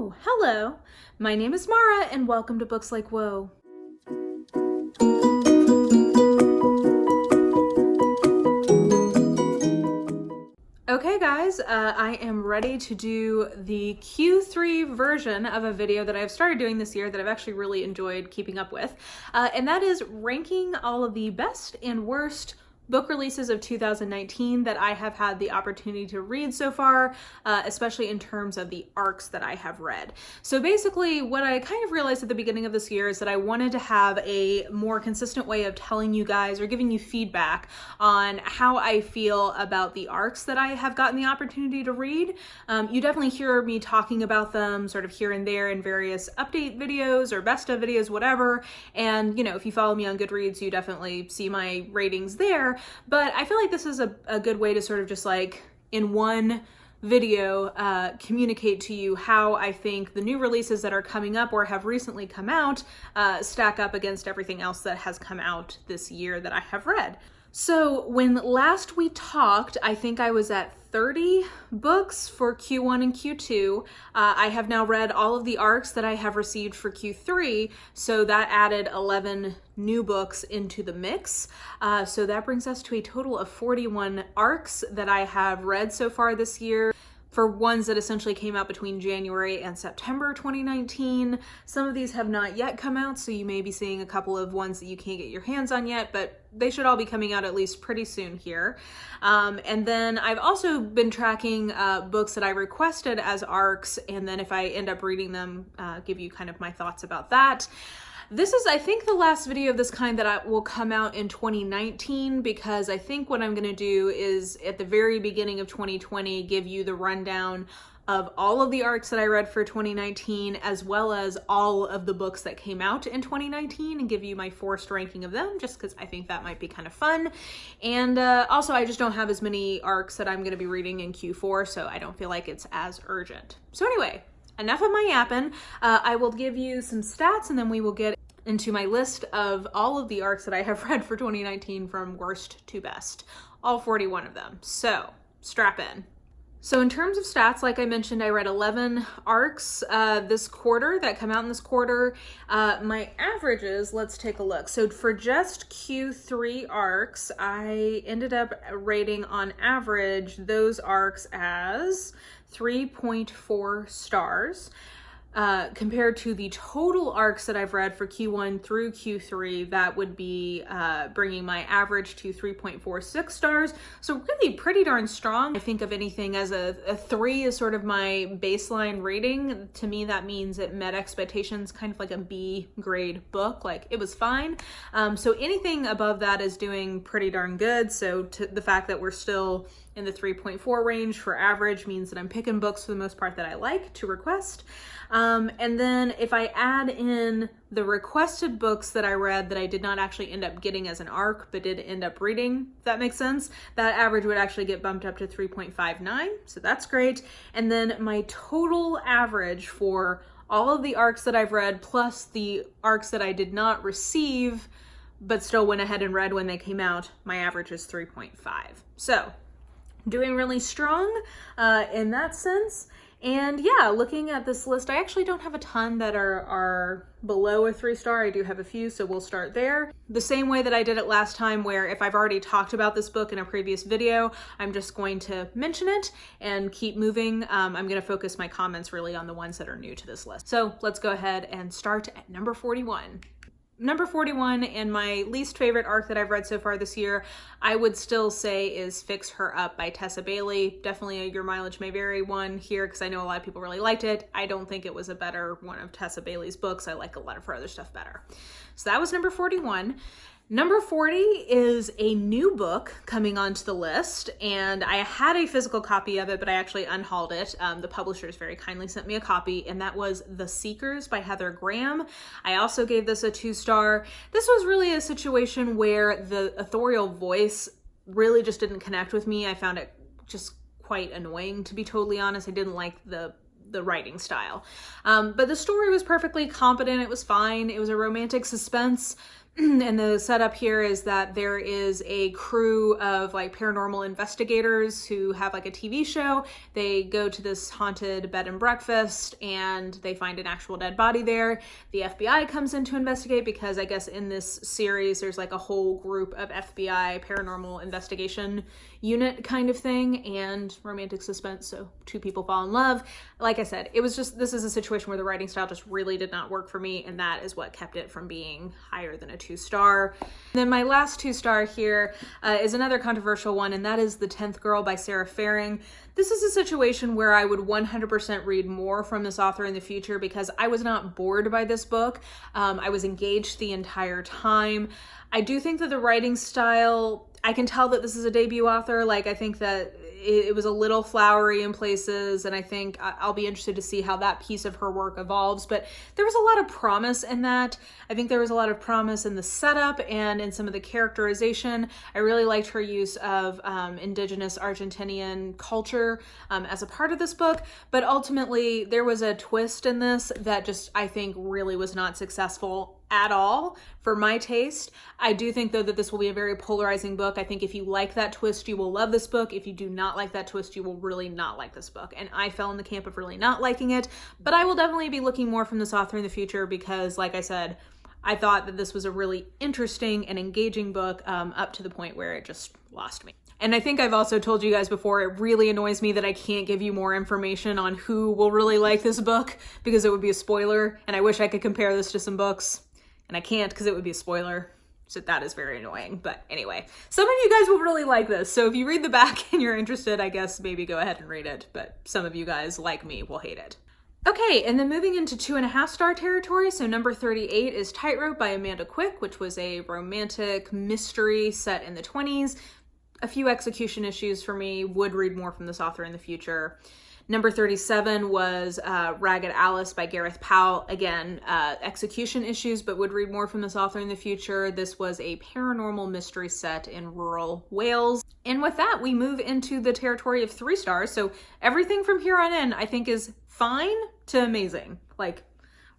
Oh, hello. My name is Mara and welcome to Books Like Whoa. Okay guys, I am ready to do the Q3 version of a video that I've started doing this year that I've actually really enjoyed keeping up with, and that is ranking all of the best and worst book releases of 2019 that I have had the opportunity to read so far, especially in terms of the arcs that I have read. So basically what I kind of realized at the beginning of this year is that I wanted to have a more consistent way of telling you guys or giving you feedback on how I feel about the arcs that I have gotten the opportunity to read. You definitely hear me talking about them sort of here and there in various update videos or best of videos, whatever. And you know, if you follow me on Goodreads, you definitely see my ratings there. But I feel like this is a good way to sort of just like in one video communicate to you how I think the new releases that are coming up or have recently come out stack up against everything else that has come out this year that I have read. So when last we talked, I think I was at 30 books for Q1 and Q2. I have now read all of the arcs that I have received for Q3, so that added 11 new books into the mix. So that brings us to a total of 41 arcs that I have read so far this year, for ones that essentially came out between January and September 2019. Some of these have not yet come out, so you may be seeing a couple of ones that you can't get your hands on yet, but they should all be coming out at least pretty soon here. And then I've also been tracking books that I requested as arcs, and then if I end up reading them, give you kind of my thoughts about that. This is, I think, the last video of this kind that will come out in 2019, because I think what I'm going to do is at the very beginning of 2020 give you the rundown of all of the arcs that I read for 2019, as well as all of the books that came out in 2019, and give you my forced ranking of them, just because I think that might be kind of fun. And also, I just don't have as many arcs that I'm going to be reading in Q4, so I don't feel like it's as urgent. So anyway, enough of my yapping. I will give you some stats, and then we will get into my list of all of the arcs that I have read for 2019 from worst to best. All 41 of them. So, strap in. So in terms of stats, like I mentioned, I read 11 arcs this quarter that come out in this quarter. My averages, let's take a look. So for just Q3 arcs, I ended up rating on average those arcs as 3.4 stars. Compared to the total arcs that I've read for Q1 through Q3, that would be bringing my average to 3.46 stars. So really pretty darn strong. I think of anything as a 3 is sort of my baseline rating. To me, that means it met expectations, kind of like a B grade book. Like, it was fine. So anything above that is doing pretty darn good. So the fact that we're still in the 3.4 range for average means that I'm picking books for the most part that I like to request. And then if I add in the requested books that I read that I did not actually end up getting as an arc, but did end up reading, if that makes sense, that average would actually get bumped up to 3.59. So that's great. And then my total average for all of the arcs that I've read, plus the arcs that I did not receive, but still went ahead and read when they came out, my average is 3.5. So doing really strong in that sense. And yeah, looking at this list, I actually don't have a ton that are below a 3-star. I do have a few, so we'll start there. The same way that I did it last time, where if I've already talked about this book in a previous video, I'm just going to mention it and keep moving. I'm going to focus my comments really on the ones that are new to this list. So let's go ahead and start at number 41. Number 41, and my least favorite arc that I've read so far this year, I would still say is Fix Her Up by Tessa Bailey. Definitely a Your Mileage May Vary one here, because I know a lot of people really liked it. I don't think it was a better one of Tessa Bailey's books. I like a lot of her other stuff better. So that was number 41. Number 40 is a new book coming onto the list, and I had a physical copy of it, but I actually unhauled it. The publishers very kindly sent me a copy, and that was The Seekers by Heather Graham. I also gave this a 2-star. This was really a situation where the authorial voice really just didn't connect with me. I found it just quite annoying, to be totally honest. I didn't like the writing style. But the story was perfectly competent. It was fine. It was a romantic suspense. And the setup here is that there is a crew of like paranormal investigators who have like a TV show. They go to this haunted bed and breakfast and they find an actual dead body there. The FBI comes in to investigate because I guess in this series there's like a whole group of FBI paranormal investigation unit kind of thing, and romantic suspense, so two people fall in love. Like I said, it was just, this is a situation where the writing style just really did not work for me, and that is what kept it from being higher than a 2-star. Then my last 2-star here is another controversial one, and that is The 10th Girl by Sarah Faring. This is a situation where I would 100% read more from this author in the future because I was not bored by this book. I was engaged the entire time. I do think that the writing style, I can tell that this is a debut author. Like, I think that it was a little flowery in places, and I think I'll be interested to see how that piece of her work evolves. But there was a lot of promise in that. I think there was a lot of promise in the setup and in some of the characterization. I really liked her use of indigenous Argentinian culture as a part of this book. But ultimately, there was a twist in this that just, I think, really was not successful at all for my taste. I do think though that this will be a very polarizing book. I think if you like that twist, you will love this book. If you do not like that twist, you will really not like this book. And I fell in the camp of really not liking it, but I will definitely be looking more from this author in the future because, like I said, I thought that this was a really interesting and engaging book up to the point where it just lost me. And I think I've also told you guys before, it really annoys me that I can't give you more information on who will really like this book because it would be a spoiler, and I wish I could compare this to some books. And I can't because it would be a spoiler. So that is very annoying. But anyway, some of you guys will really like this. So if you read the back and you're interested, I guess maybe go ahead and read it. But some of you guys, like me, will hate it. Okay, and then moving into 2.5-star territory. So number 38 is Tightrope by Amanda Quick, which was a romantic mystery set in the 20s. A few execution issues for me. Would read more from this author in the future. Number 37 was Ragged Alice by Gareth Powell. Again, execution issues, but would read more from this author in the future. This was a paranormal mystery set in rural Wales. And with that, we move into the territory of 3 stars. So everything from here on in, I think, is fine to amazing. Like,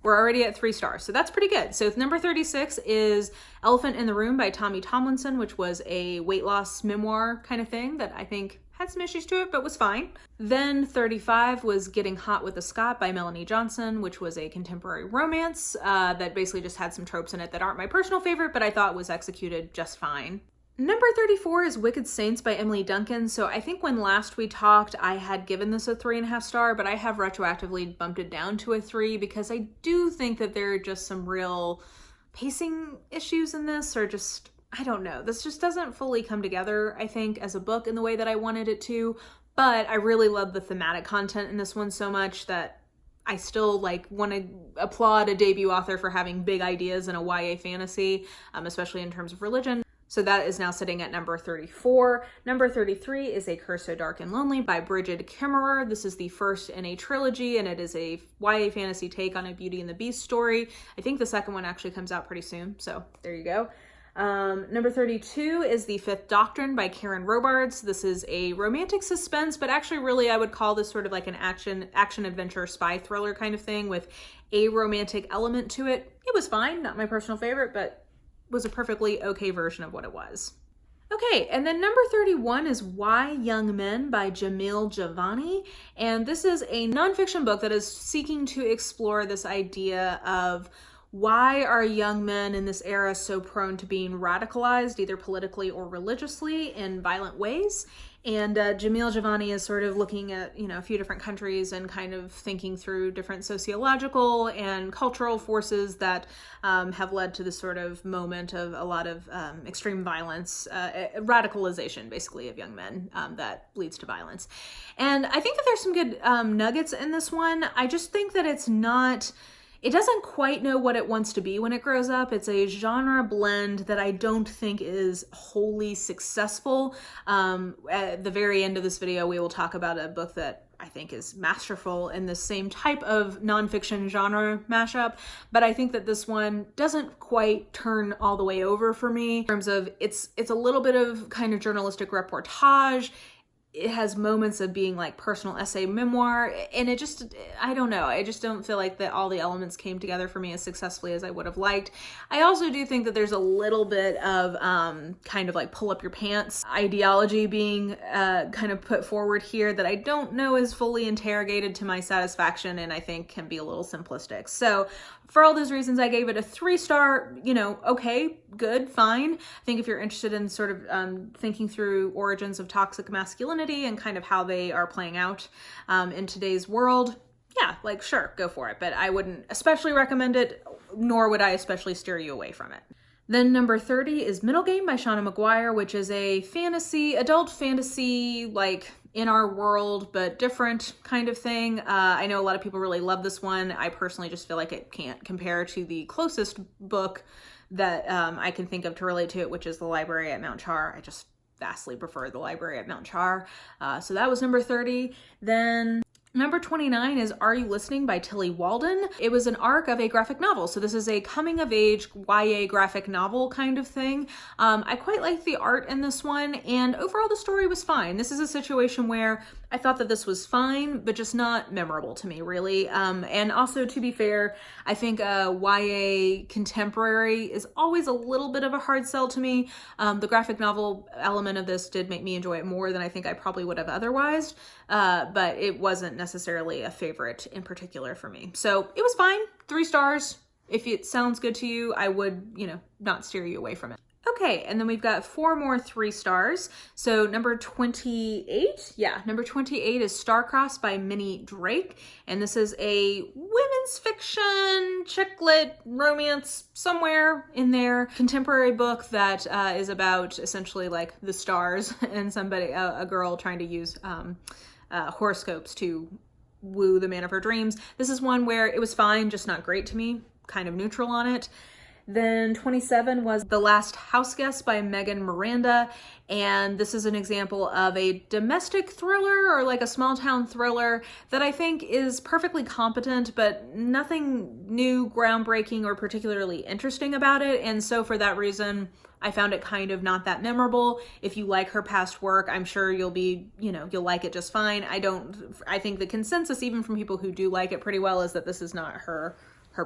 we're already at 3 stars, so that's pretty good. So number 36 is Elephant in the Room by Tommy Tomlinson, which was a weight loss memoir kind of thing that I think had some issues to it, but was fine. Then 35 was Getting Hot with a Scot by Melanie Johnson, which was a contemporary romance that basically just had some tropes in it that aren't my personal favorite, but I thought was executed just fine. Number 34 is Wicked Saints by Emily Duncan. So I think when last we talked, I had given this a 3.5 star, but I have retroactively bumped it down to a 3 because I do think that there are just some real pacing issues in this, or just, I don't know. This just doesn't fully come together, I think, as a book in the way that I wanted it to. But I really love the thematic content in this one so much that I still want to applaud a debut author for having big ideas in a YA fantasy, especially in terms of religion. So that is now sitting at number 34. Number 33 is A Curse So Dark and Lonely by Brigid Kemmerer. This is the first in a trilogy, and it is a YA fantasy take on a Beauty and the Beast story. I think the second one actually comes out pretty soon, so there you go. Number 32 is The Fifth Doctrine by Karen Robards. This is a romantic suspense, but actually really I would call this sort of like an action-adventure spy thriller kind of thing with a romantic element to it. It was fine, not my personal favorite, but was a perfectly okay version of what it was. Okay, and then number 31 is Why Young Men by Jamil Javani. And this is a nonfiction book that is seeking to explore this idea of why are young men in this era so prone to being radicalized, either politically or religiously, in violent ways? And Jamil Javani is sort of looking at, a few different countries and kind of thinking through different sociological and cultural forces that have led to this sort of moment of a lot of extreme violence, radicalization, basically, of young men that leads to violence. And I think that there's some good nuggets in this one. I just think that it doesn't quite know what it wants to be when it grows up. It's a genre blend that I don't think is wholly successful. At the very end of this video, we will talk about a book that I think is masterful in the same type of nonfiction genre mashup, but I think that this one doesn't quite turn all the way over for me in terms of it's a little bit of kind of journalistic reportage. it has moments of being like personal essay memoir, and it just, I don't know, I just don't feel like that all the elements came together for me as successfully as I would have liked. I also do think that there's a little bit of kind of like pull up your pants ideology being kind of put forward here that I don't know is fully interrogated to my satisfaction, and I think can be a little simplistic. So for all those reasons, I gave it a 3-star, you know, okay, good, fine. I think if you're interested in sort of thinking through origins of toxic masculinity and kind of how they are playing out in today's world, yeah, like sure, go for it. But I wouldn't especially recommend it, nor would I especially steer you away from it. Then number 30 is Middlegame by Shauna McGuire, which is a fantasy, adult fantasy, like in our world, but different kind of thing. I know a lot of people really love this one. I personally just feel like it can't compare to the closest book that I can think of to relate to it, which is The Library at Mount Char. I just vastly prefer The Library at Mount Char. So that was number 30. Then number 29 is Are You Listening by Tilly Walden. It was an arc of a graphic novel. So this is a coming of age YA graphic novel kind of thing. I quite like the art in this one, and overall the story was fine. This is a situation where I thought that this was fine, but just not memorable to me, really. And also, to be fair, I think YA contemporary is always a little bit of a hard sell to me. The graphic novel element of this did make me enjoy it more than I think I probably would have otherwise, but it wasn't necessarily a favorite in particular for me. So it was fine, 3 stars. If it sounds good to you, I would, you know, not steer you away from it. Okay, and then we've got 4 more 3 stars. So number 28, number 28 is Starcrossed by Minnie Drake. And this is a women's fiction, chick lit, romance, somewhere in there, contemporary book that is about essentially like the stars and somebody, a girl trying to use horoscopes to woo the man of her dreams. This is one where it was fine, just not great to me, kind of neutral on it. Then 27 was The Last Houseguest by Megan Miranda, and this is an example of a domestic thriller or like a small town thriller that I think is perfectly competent, but nothing new, groundbreaking, or particularly interesting about it. And so for that reason, I found it kind of not that memorable. If you like her past work, I'm sure you'll be, you know, you'll like it just fine. I think the consensus, even from people who do like it pretty well, is that this is not her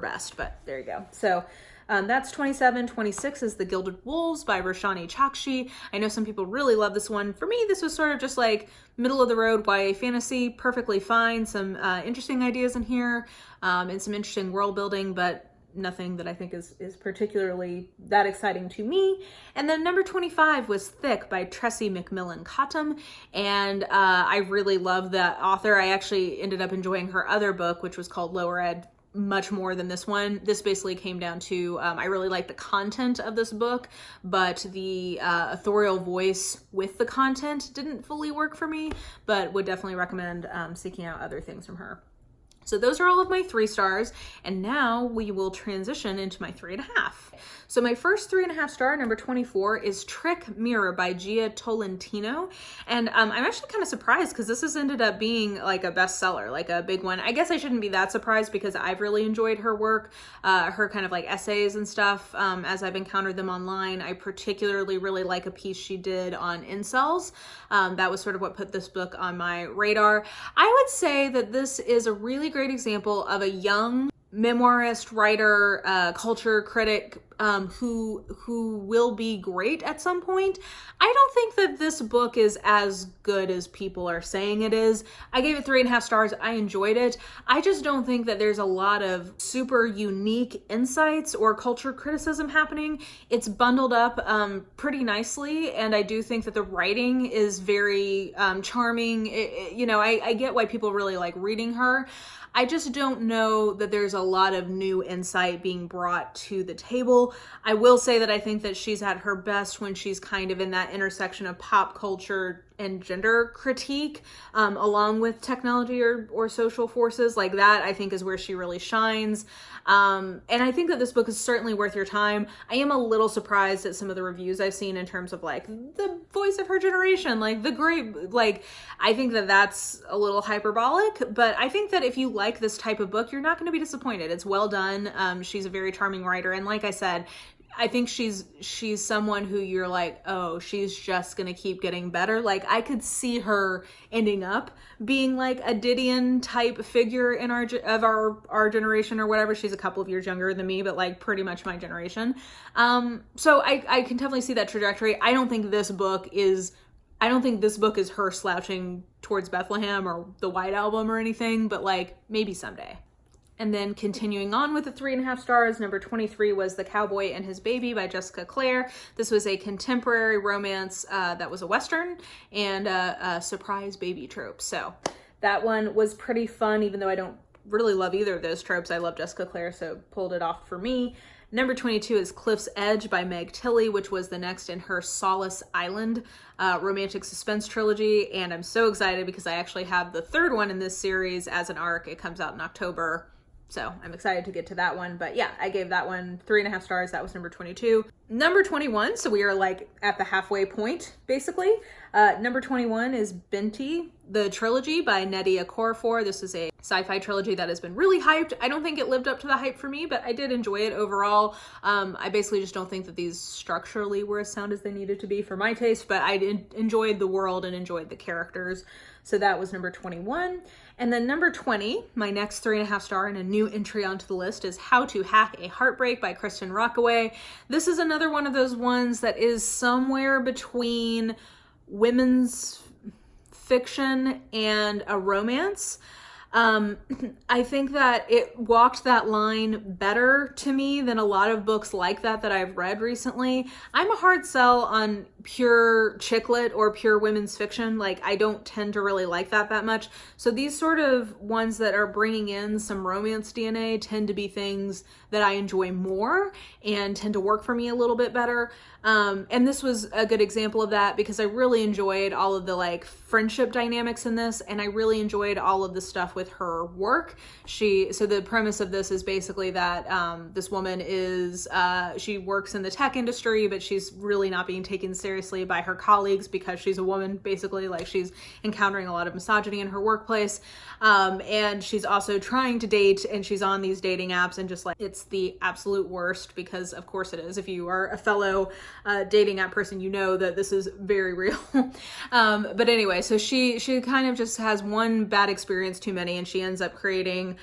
best, but there you go. So that's 27. 26 is The Gilded Wolves by Roshani Chakshi. I know some people really love this one. For me, this was sort of just like middle of the road YA fantasy, perfectly fine. Some interesting ideas in here, and some interesting world building, but nothing that I think is particularly that exciting to me. And then number 25 was Thick by Tressie McMillan Cottom, and I really love that author. I actually ended up enjoying her other book, which was called Lower Ed, much more than this one. This basically came down to, I really like the content of this book, but the authorial voice with the content didn't fully work for me, but would definitely recommend seeking out other things from her. So those are all of my 3 stars, and now we will transition into my 3.5. So my first 3.5 star, number 24, is Trick Mirror by Gia Tolentino, and I'm actually kind of surprised because this has ended up being like a bestseller, like a big one. I guess I shouldn't be that surprised because I've really enjoyed her work, her kind of like essays and stuff as I've encountered them online. I particularly really like a piece she did on incels. That was sort of what put this book on my radar. I would say that this is a really great example of a young memoirist, writer, culture critic who will be great at some point. I don't think that this book is as good as people are saying it is. I gave it 3.5 stars. I enjoyed it. I just don't think that there's a lot of super unique insights or culture criticism happening. It's bundled up pretty nicely, and I do think that the writing is very charming. I get why people really like reading her. I just don't know that there's a lot of new insight being brought to the table. I will say that I think that she's at her best when she's kind of in that intersection of pop culture and gender critique, along with technology or social forces. Like that, I think, is where she really shines. And I think that this book is certainly worth your time. I am a little surprised at some of the reviews I've seen in terms of like the voice of her generation, like the great, like, I think that that's a little hyperbolic, but I think that if you like this type of book, you're not going to be disappointed. It's well done. She's a very charming writer. And like I said, I think she's someone who you're like, oh, she's just gonna keep getting better. Like, I could see her ending up being like a Didion type figure in our generation or whatever. She's a couple of years younger than me, but like pretty much my generation. So I can definitely see that trajectory. I don't think this book is her slouching towards Bethlehem or the White Album or anything, but like maybe someday. And then continuing on with the 3.5 stars, number 23 was The Cowboy and His Baby by Jessica Clare. This was a contemporary romance that was a Western and a surprise baby trope. So that one was pretty fun, even though I don't really love either of those tropes. I love Jessica Clare, so pulled it off for me. Number 22 is Cliff's Edge by Meg Tilly, which was the next in her Solace Island romantic suspense trilogy. And I'm so excited because I actually have the third one in this series as an arc. It comes out in October. So I'm excited to get to that one. But yeah, I gave that one 3.5 stars. That was number 22. Number 21, so we are like at the halfway point, basically. Number 21 is Binti The Trilogy by Nnedi Okorafor. This is a sci-fi trilogy that has been really hyped. I don't think it lived up to the hype for me, but I did enjoy it overall. I basically just don't think that these structurally were as sound as they needed to be for my taste, but I enjoyed the world and enjoyed the characters. So that was number 21. And then number 20, my next 3.5 star and a new entry onto the list, is How to Hack a Heartbreak by Kristen Rockaway. This is another one of those ones that is somewhere between women's fiction and a romance. I think that it walked that line better to me than a lot of books like that I've read recently. I'm a hard sell on pure chick lit or pure women's fiction. Like, I don't tend to really like that much. So these sort of ones that are bringing in some romance DNA tend to be things that I enjoy more and tend to work for me a little bit better. And this was a good example of that because I really enjoyed all of the like friendship dynamics in this, and I really enjoyed all of the stuff with her work. So the premise of this is basically that this woman is, she works in the tech industry, but she's really not being taken seriously by her colleagues because she's a woman, basically. Like, she's encountering a lot of misogyny in her workplace. And she's also trying to date, and she's on these dating apps, and just like, it's the absolute worst, because of course it is. If you are a fellow dating app person, you know that this is very real. But anyway, so she kind of just has one bad experience too many, and she ends up creating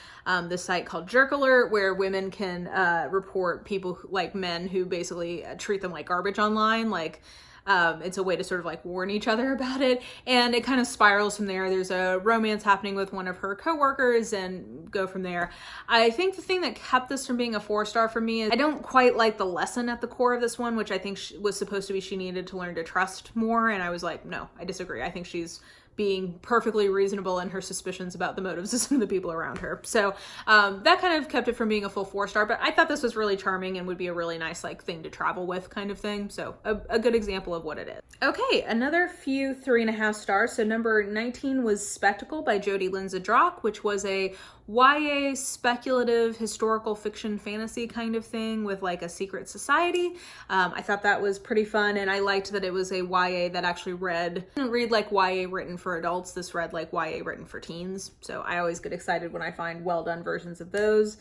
this site called Jerk Alert, where women can report people like men who basically treat them like garbage online. Like, it's a way to sort of like warn each other about it, and it kind of spirals from there. There's a romance happening with one of her coworkers, and go from there. I think the thing that kept this from being a 4-star for me is I don't quite like the lesson at the core of this one, which I think was supposed to be she needed to learn to trust more, and I was like, no, I disagree. I think she's being perfectly reasonable in her suspicions about the motives of some of the people around her. So that kind of kept it from being a full 4-star, but I thought this was really charming and would be a really nice like thing to travel with kind of thing. So a good example of what it is. Okay, another few 3.5 stars. So number 19 was Spectacle by Jodi Lindsay-Drock, which was a YA speculative historical fiction fantasy kind of thing with like a secret society. I thought that was pretty fun, and I liked that it was a YA that actually didn't read like YA written for adults. This read like YA written for teens. So I always get excited when I find well done versions of those.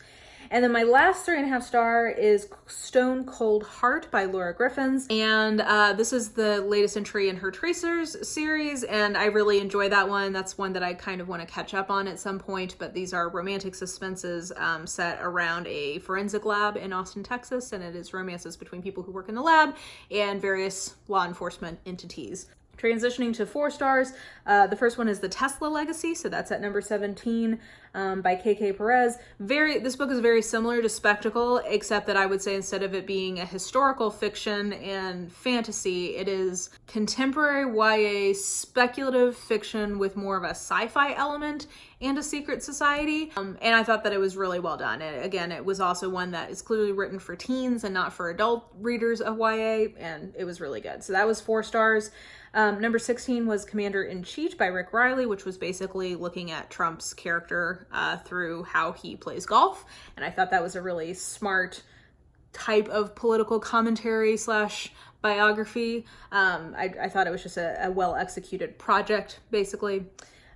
And then my last 3.5 star is StoneCold Heart by Laura Griffins. And this is the latest entry in her Tracers series, and I really enjoy that one. That's one that I kind of want to catch up on at some point, but these are romantic suspenses set around a forensic lab in Austin, Texas, and it is romances between people who work in the lab and various law enforcement entities. Transitioning to 4 stars, the first one is The Tesla Legacy, so that's at number 17 by KK Perez. This book is very similar to Spectacle, except that I would say instead of it being a historical fiction and fantasy, it is contemporary YA speculative fiction with more of a sci-fi element and a secret society. And I thought that it was really well done. And again, it was also one that is clearly written for teens and not for adult readers of YA, and it was really good. So that was 4 stars. Number 16 was Commander-in-Chief by Rick Riley, which was basically looking at Trump's character through how he plays golf. And I thought that was a really smart type of political commentary / biography. I thought it was just a well-executed project, basically.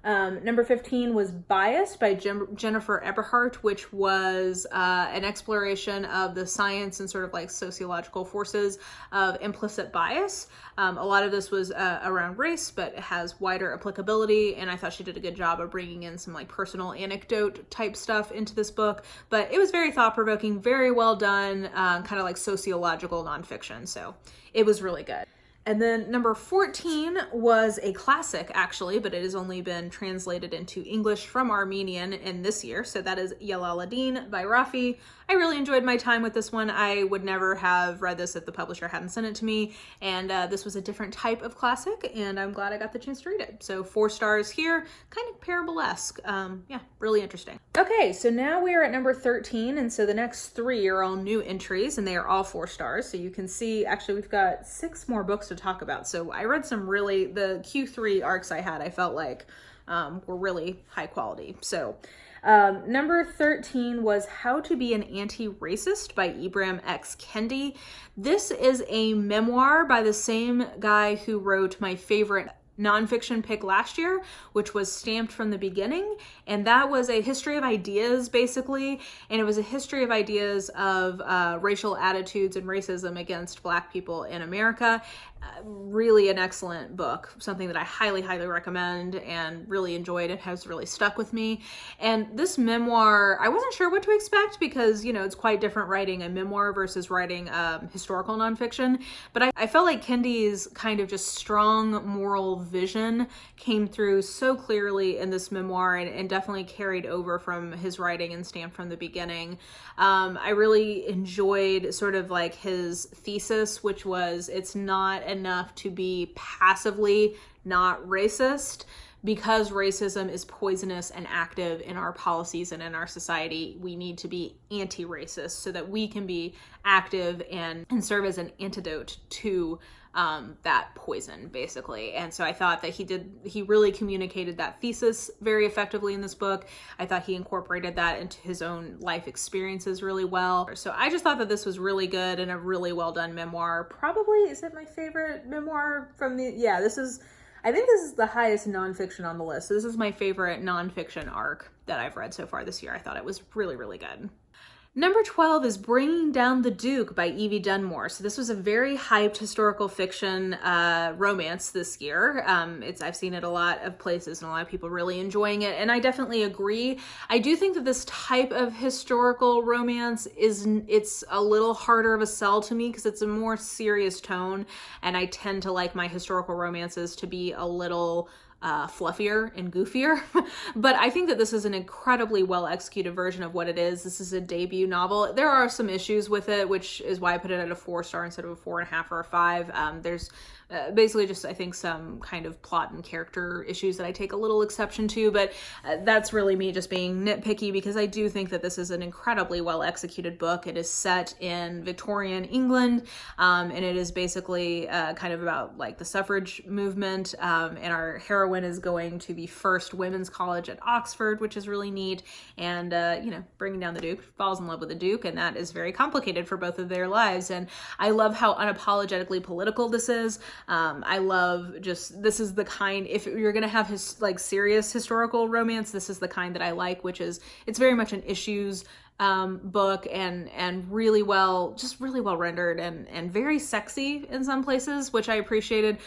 Number 15 was Bias by Jennifer Eberhardt, which was an exploration of the science and sort of like sociological forces of implicit bias. A lot of this was around race, but it has wider applicability, and I thought she did a good job of bringing in some like personal anecdote type stuff into this book. But it was very thought-provoking, very well done, kind of like sociological nonfiction, so it was really good. And then number 14 was a classic, actually, but it has only been translated into English from Armenian in this year. So that is Yalaladin by Rafi. I really enjoyed my time with this one. I would never have read this if the publisher hadn't sent it to me. And this was a different type of classic, and I'm glad I got the chance to read it. So 4 stars here, kind of parable-esque. Yeah, really interesting. Okay, so now we are at number 13, and so the next 3 are all new entries, and they are all 4 stars. So you can see, actually, we've got 6 more books to talk about. So I read some really, the Q3 arcs I had, I felt like were really high quality. So number 13 was How to Be an Anti-Racist by Ibram X. Kendi. This is a memoir by the same guy who wrote my favorite nonfiction pick last year, which was Stamped from the Beginning. And that was a history of ideas, basically. And it was a history of ideas of racial attitudes and racism against Black people in America. Really an excellent book, something that I highly, highly recommend and really enjoyed. It has really stuck with me. And this memoir, I wasn't sure what to expect because, you know, it's quite different writing a memoir versus writing historical nonfiction. But I felt like Kendi's kind of just strong moral vision came through so clearly in this memoir and definitely carried over from his writing in Stamped from the Beginning. I really enjoyed sort of like his thesis, which was it's not enough to be passively not racist. Because racism is poisonous and active in our policies and in our society, we need to be anti-racist so that we can be active and serve as an antidote to that poison, basically. And so I thought that he really communicated that thesis very effectively in this book. I thought he incorporated that into his own life experiences really well. So I just thought that this was really good and a really well done memoir. Probably, is it my favorite memoir from the, yeah, I think this is the highest nonfiction on the list. So this is my favorite nonfiction arc that I've read so far this year. I thought it was really, really good. Number 12 is Bringing Down the Duke by Evie Dunmore. So this was a very hyped historical fiction romance this year. I've seen it a lot of places and a lot of people really enjoying it, and I definitely agree. I do think that this type of historical romance it's a little harder of a sell to me because it's a more serious tone, and I tend to like my historical romances to be a little fluffier and goofier. But I think that this is an incredibly well executed version of what it is. This is a debut novel. There are some issues with it, which is why I put it at a 4-star instead of a 4.5 or a 5. There's basically just, I think, some kind of plot and character issues that I take a little exception to, but that's really me just being nitpicky because I do think that this is an incredibly well executed book. It is set in Victorian England, and it is basically kind of about like the suffrage movement, and our heroine is going to the first women's college at Oxford, which is really neat, and bringing down the Duke, falls in love with the Duke, and that is very complicated for both of their lives. And I love how unapologetically political this is. I love this is the kind, if you're going to have serious historical romance, this is the kind that I like, which is, it's very much an issues book and really well rendered and very sexy in some places, which I appreciated.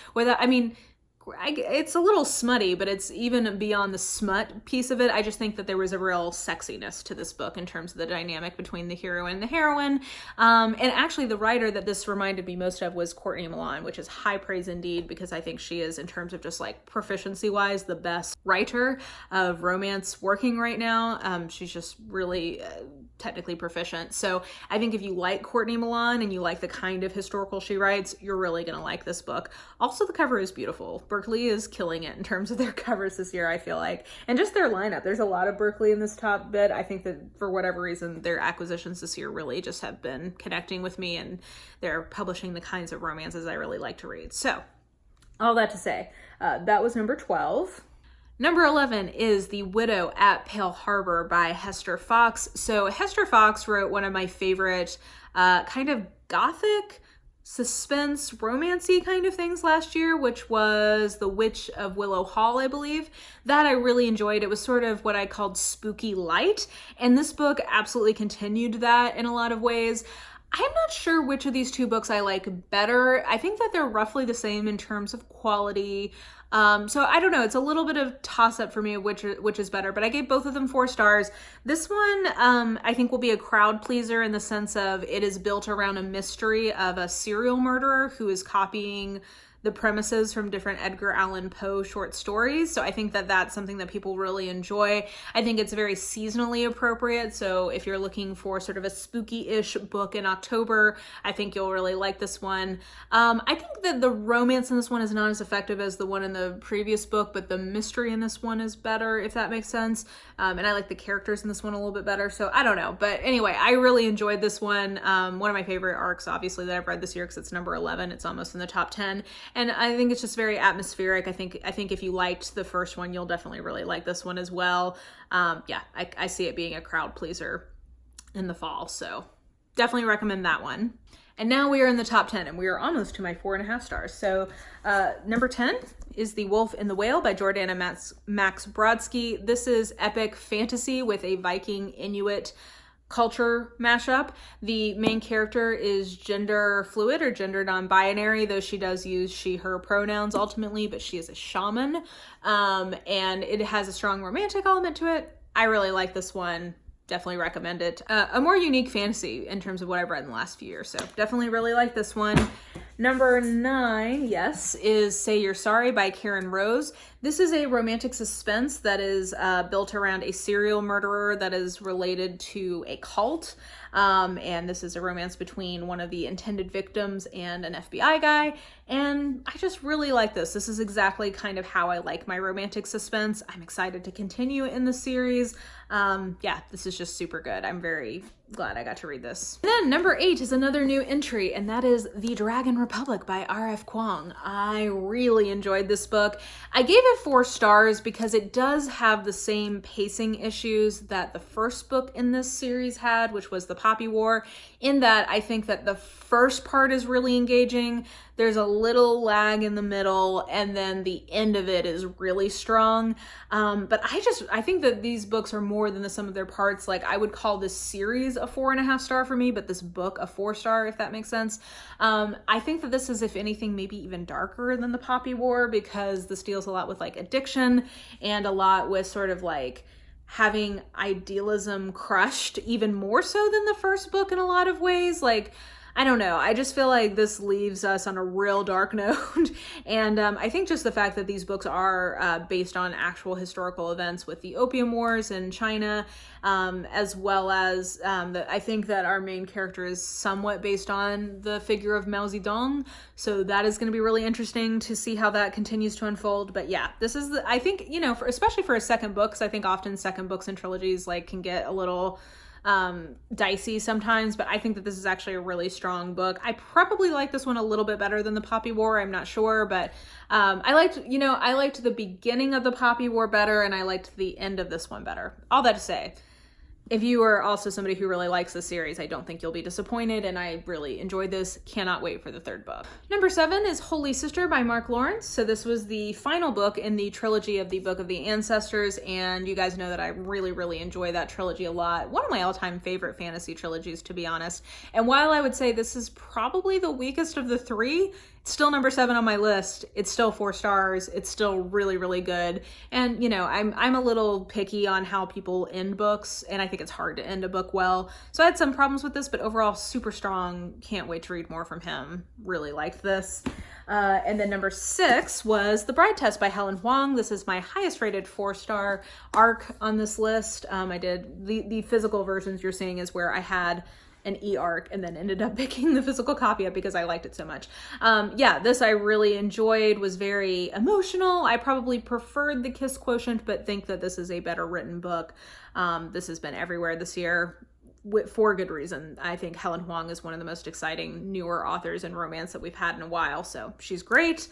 It's a little smutty, but it's even beyond the smut piece of it. I just think that there was a real sexiness to this book in terms of the dynamic between the hero and the heroine. And actually the writer that this reminded me most of was Courtney Milan, which is high praise indeed, because I think she is, in terms of just like proficiency wise, the best writer of romance working right now. She's just really technically proficient. So I think if you like Courtney Milan and you like the kind of historical she writes, you're really going to like this book. Also, the cover is beautiful. Berkeley is killing it in terms of their covers this year, I feel like. And just their lineup. There's a lot of Berkeley in this top bit. I think that for whatever reason, their acquisitions this year really just have been connecting with me, and they're publishing the kinds of romances I really like to read. So, all that to say, that was number 12. Number 11 is The Widow at Pale Harbor by Hester Fox. So Hester Fox wrote one of my favorite kind of gothic suspense, romancy kind of things last year, which was The Witch of Willow Hall, I believe. That I really enjoyed. It was sort of what I called spooky light, and this book absolutely continued that in a lot of ways. I'm not sure which of these two books I like better. I think that they're roughly the same in terms of quality. So I don't know, it's a little bit of toss up for me which is better, but I gave both of them 4 stars. This one I think will be a crowd pleaser in the sense of it is built around a mystery of a serial murderer who is copying the premises from different Edgar Allan Poe short stories. So I think that that's something that people really enjoy. I think it's very seasonally appropriate. So if you're looking for sort of a spooky-ish book in October, I think you'll really like this one. I think that the romance in this one is not as effective as the one in the previous book, but the mystery in this one is better, if that makes sense. And I like the characters in this one a little bit better. So I don't know. But anyway, I really enjoyed this one. One of my favorite arcs, obviously, that I've read this year because it's number 11. It's almost in the top 10. And I think it's just very atmospheric. I think if you liked the first one, you'll definitely really like this one as well. Yeah, I see it being a crowd pleaser in the fall. So definitely recommend that one. And now we are in the top 10 and we are almost to my 4.5 stars. So number 10 is The Wolf and the Whale by Jordanna Max Brodsky. This is epic fantasy with a Viking Inuit culture mashup. The main character is gender fluid or gender non-binary, though she does use she, her pronouns ultimately, but she is a shaman. And it has a strong romantic element to it. I really like this one. Definitely recommend it. A more unique fantasy in terms of what I've read in the last few years. So definitely really like this one. Number 9, yes, is Say You're Sorry by Karen Rose. This is a romantic suspense that is built around a serial murderer that is related to a cult. And this is a romance between one of the intended victims and an FBI guy. And I just really like this. This is exactly kind of how I like my romantic suspense. I'm excited to continue in the series. Yeah, this is just super good. I'm very glad I got to read this. And then number 8 is another new entry, and that is The Dragon Republic by R.F. Kuang. I really enjoyed this book. I gave it 4 stars because it does have the same pacing issues that the first book in this series had, which was The Poppy War, in that I think that the first part is really engaging. There's a little lag in the middle, and then the end of it is really strong. But I think that these books are more than the sum of their parts. Like, I would call this series a 4.5 star for me, but this book a 4 star, if that makes sense. I think that this is, if anything, maybe even darker than The Poppy War, because this deals a lot with like addiction and a lot with sort of like having idealism crushed even more so than the first book in a lot of ways. Like, I don't know. I just feel like this leaves us on a real dark note. And I think just the fact that these books are based on actual historical events with the Opium Wars in China, as well as I think that our main character is somewhat based on the figure of Mao Zedong. So that is going to be really interesting to see how that continues to unfold. But yeah, this is, I think, you know, especially for a second book, because I think often second books in trilogies like can get a little dicey sometimes, but I think that this is actually a really strong book. I probably like this one a little bit better than The Poppy War. I'm not sure, but I liked the beginning of The Poppy War better, and I liked the end of this one better. All that to say, if you are also somebody who really likes the series, I don't think you'll be disappointed, and I really enjoyed this. Cannot wait for the 3rd book. Number 7 is Holy Sister by Mark Lawrence. So this was the final book in the trilogy of the Book of the Ancestors, and you guys know that I really, really enjoy that trilogy a lot. One of my all-time favorite fantasy trilogies, to be honest. And while I would say this is probably the weakest of the 3, it's still number 7 on my list. It's still 4 stars. It's still really, really good. And, you know, I'm a little picky on how people end books, and I think it's hard to end a book well. So I had some problems with this, but overall super strong. Can't wait to read more from him. Really liked this. And then number 6 was The Bride Test by Helen Hoang. This is my highest rated 4-star arc on this list. I did the physical versions you're seeing is where I had an e-arc and then ended up picking the physical copy up because I liked it so much. Yeah, this I really enjoyed, was very emotional. I probably preferred The Kiss Quotient, but think that this is a better written book. This has been everywhere this year for good reason. I think Helen Hoang is one of the most exciting newer authors in romance that we've had in a while, so she's great.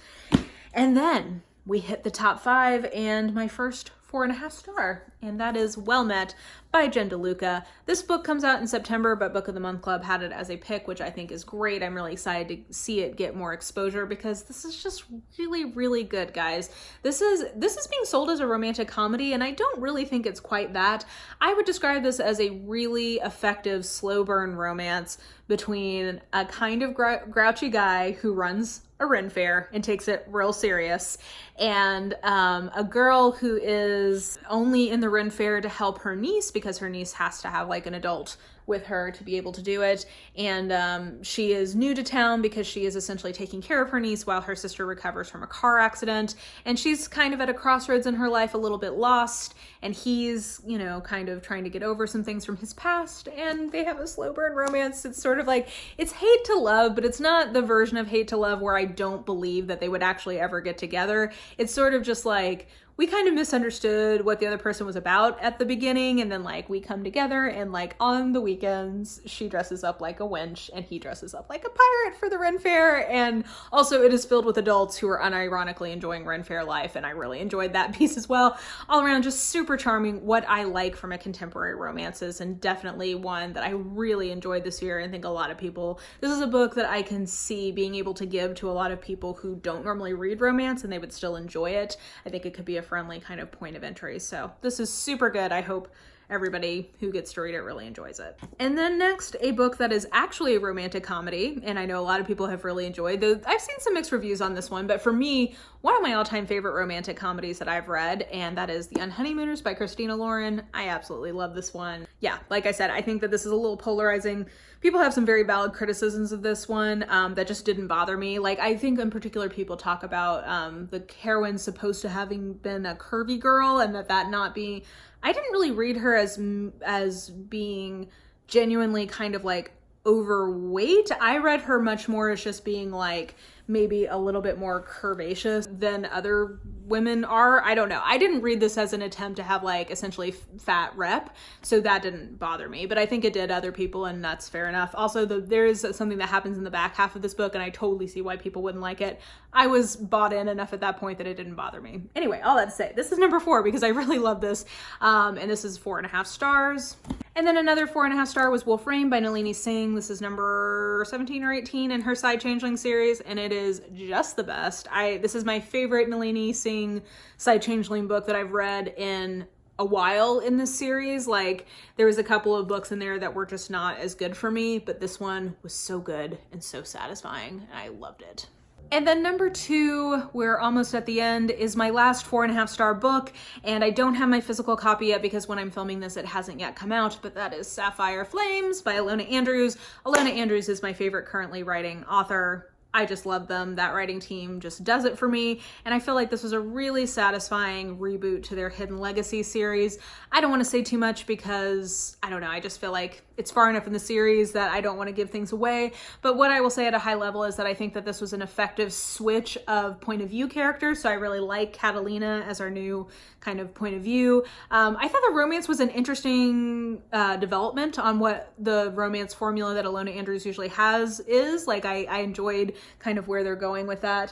And then we hit the top 5 and my first 4.5 star, and that is Well Met by Jen DeLuca. This book comes out in September, but Book of the Month Club had it as a pick, which I think is great. I'm really excited to see it get more exposure because this is just really, really good, guys. This is being sold as a romantic comedy, and I don't really think it's quite that. I would describe this as a really effective slow burn romance between a kind of grouchy guy who runs a Ren fair and takes it real serious, and a girl who is only in the Ren fair to help her niece because her niece has to have like an adult with her to be able to do it. And she is new to town because she is essentially taking care of her niece while her sister recovers from a car accident. And she's kind of at a crossroads in her life, a little bit lost. And he's, you know, kind of trying to get over some things from his past. And they have a slow burn romance. It's sort of like, it's hate to love, but it's not the version of hate to love where I don't believe that they would actually ever get together. It's sort of just like, we kind of misunderstood what the other person was about at the beginning, and then like we come together, and like on the weekends she dresses up like a wench and he dresses up like a pirate for the Ren Fair, and also it is filled with adults who are unironically enjoying Ren Fair life, and I really enjoyed that piece as well. All around just super charming, what I like from a contemporary romances, and definitely one that I really enjoyed this year and think a lot of people, this is a book that I can see being able to give to a lot of people who don't normally read romance and they would still enjoy it. I think it could be a friendly kind of point of entry. So this is super good. I hope everybody who gets to read it really enjoys it. And then next, a book that is actually a romantic comedy, and I know a lot of people have really enjoyed. I've seen some mixed reviews on this one, but for me, one of my all-time favorite romantic comedies that I've read, and that is The UNHONEYMOONERS by Christina Lauren. I absolutely love this one. Yeah, like I said, I think that this is a little polarizing. People have some very valid criticisms of this one that just didn't bother me. Like, I think in particular people talk about the heroine supposed to having been a curvy girl, and that not being, I didn't really read her as being genuinely kind of like overweight. I read her much more as just being like maybe a little bit more curvaceous than other women are. I don't know. I didn't read this as an attempt to have like essentially fat rep, so that didn't bother me, but I think it did other people, and that's fair enough. Also, there is something that happens in the back half of this book, and I totally see why people wouldn't like it. I was bought in enough at that point that it didn't bother me. Anyway, all that to say, this is number 4 because I really love this, and this is 4.5 stars. And then another 4.5 star was Wolf Rain by Nalini Singh. This is number 17 or 18 in her Side Changeling series, and it is just the best. This is my favorite Nalini Singh Side Changeling book that I've read in a while in this series. Like, there was a couple of books in there that were just not as good for me, but this one was so good and so satisfying, and I loved it. And then number 2, we're almost at the end, is my last 4.5 star book, and I don't have my physical copy yet because when I'm filming this it hasn't yet come out, but that is Sapphire Flames by Ilona Andrews. Ilona Andrews is my favorite currently writing author. I just love them. That writing team just does it for me. And I feel like this was a really satisfying reboot to their Hidden Legacy series. I don't want to say too much because, I don't know, I just feel like it's far enough in the series that I don't want to give things away. But what I will say at a high level is that I think that this was an effective switch of point of view characters. So I really like Catalina as our new kind of point of view. I thought the romance was an interesting development on what the romance formula that Ilona Andrews usually has is. Like, I enjoyed kind of where they're going with that.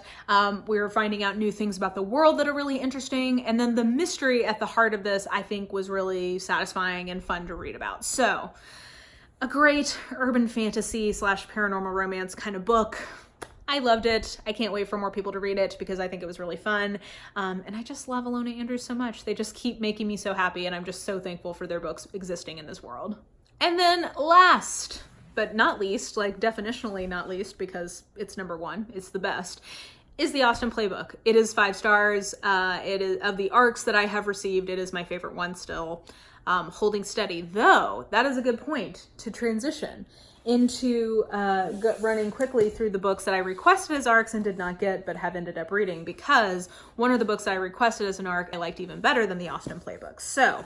We were finding out new things about the world that are really interesting. And then the mystery at the heart of this, I think, was really satisfying and fun to read about. So a great urban fantasy / paranormal romance kind of book. I loved it. I can't wait for more people to read it because I think it was really fun. And I just love Ilona Andrews so much. They just keep making me so happy, and I'm just so thankful for their books existing in this world. And then last but not least, like definitionally not least because it's number 1, it's the best, is the AUSTEN Playbook. It is 5 stars. It is, of the arcs that I have received, it is my favorite one still. Holding steady, though, that is a good point to transition into running quickly through the books that I requested as arcs and did not get, but have ended up reading, because one of the books I requested as an arc I liked even better than the AUSTEN Playbook. So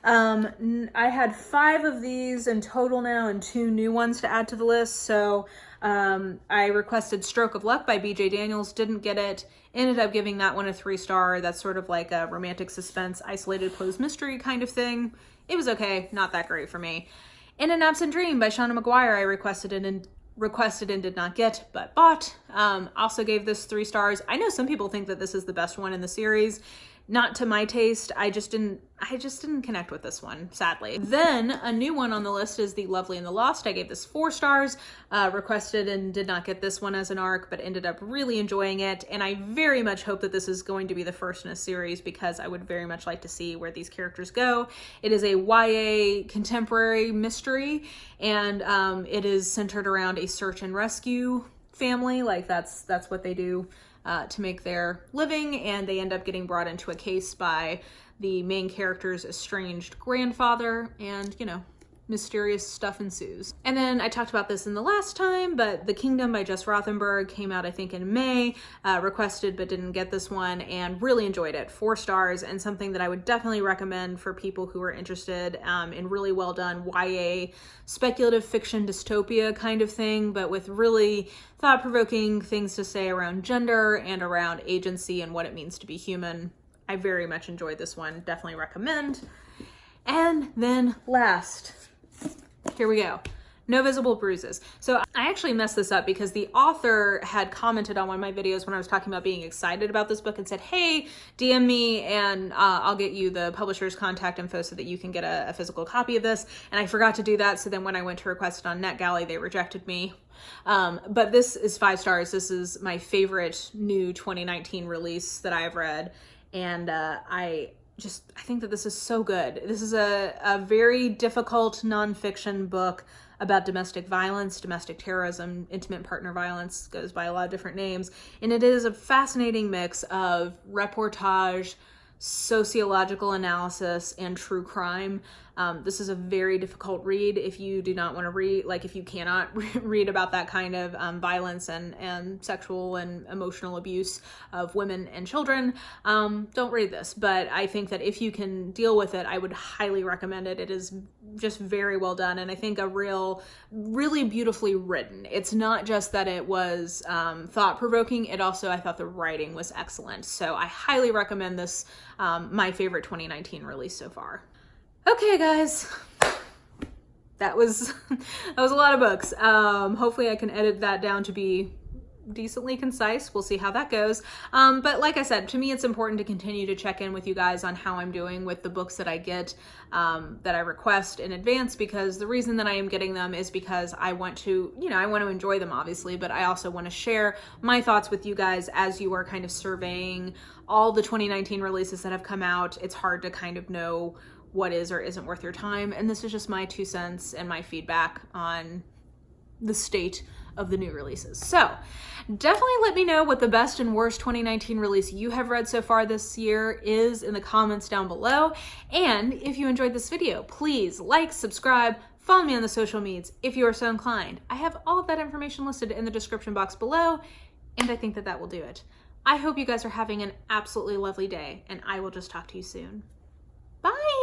I had 5 of these in total now and 2 new ones to add to the list. So I requested Stroke of Luck by BJ Daniels, didn't get it, ended up giving that one a 3 star. That's sort of like a romantic suspense, isolated closed mystery kind of thing. It was okay, not that great for me. In an Absent Dream by Shauna McGuire, I requested and did not get, but bought. Also gave this 3 stars. I know some people think that this is the best one in the series. not to my taste. I just didn't connect with this one, sadly. Then a new one on the list is The Lovely and the Lost. I gave this 4 stars, requested and did not get this one as an arc, but ended up really enjoying it. And I very much hope that this is going to be the first in a series, because I would very much like to see where these characters go. It is a YA contemporary mystery, and it is centered around a search and rescue family. Like that's what they do to make their living, and they end up getting brought into a case by the main character's estranged grandfather, and, you know, mysterious stuff ensues. And then I talked about this in the last time, but The Kingdom by Jess Rothenberg came out, I think, in May, requested but didn't get this one, and really enjoyed it. 4 stars, and something that I would definitely recommend for people who are interested in really well done YA speculative fiction dystopia kind of thing, but with really thought-provoking things to say around gender and around agency and what it means to be human. I very much enjoyed this one, definitely recommend. And then last, here we go. No Visible Bruises. So I actually messed this up because the author had commented on one of my videos when I was talking about being excited about this book and said, hey, DM me and I'll get you the publisher's contact info so that you can get a physical copy of this. And I forgot to do that. So then when I went to request it on NetGalley, they rejected me. But this is 5 stars. This is my favorite new 2019 release that I have read. And I think that this is so good. This is a very difficult nonfiction book about domestic violence, domestic terrorism, intimate partner violence, goes by a lot of different names. And it is a fascinating mix of reportage, sociological analysis, and true crime. This is a very difficult read if you do not want to read, like if you cannot read about that kind of violence and sexual and emotional abuse of women and children. Don't read this, but I think that if you can deal with it, I would highly recommend it. It is just very well done, and I think really beautifully written. It's not just that it was thought-provoking, it also, I thought the writing was excellent. So I highly recommend this, my favorite 2019 release so far. Okay, guys, that was a lot of books. Hopefully I can edit that down to be decently concise. We'll see how that goes. But like I said, to me, it's important to continue to check in with you guys on how I'm doing with the books that I get, that I request in advance, because the reason that I am getting them is because I want to, I want to enjoy them, obviously, but I also want to share my thoughts with you guys as you are kind of surveying all the 2019 releases that have come out. It's hard to kind of know what is or isn't worth your time. And this is just my 2 cents and my feedback on the state of the new releases. So definitely let me know what the best and worst 2019 release you have read so far this year is in the comments down below. And if you enjoyed this video, please like, subscribe, follow me on the social medias if you are so inclined. I have all of that information listed in the description box below, and I think that will do it. I hope you guys are having an absolutely lovely day, and I will just talk to you soon. Bye!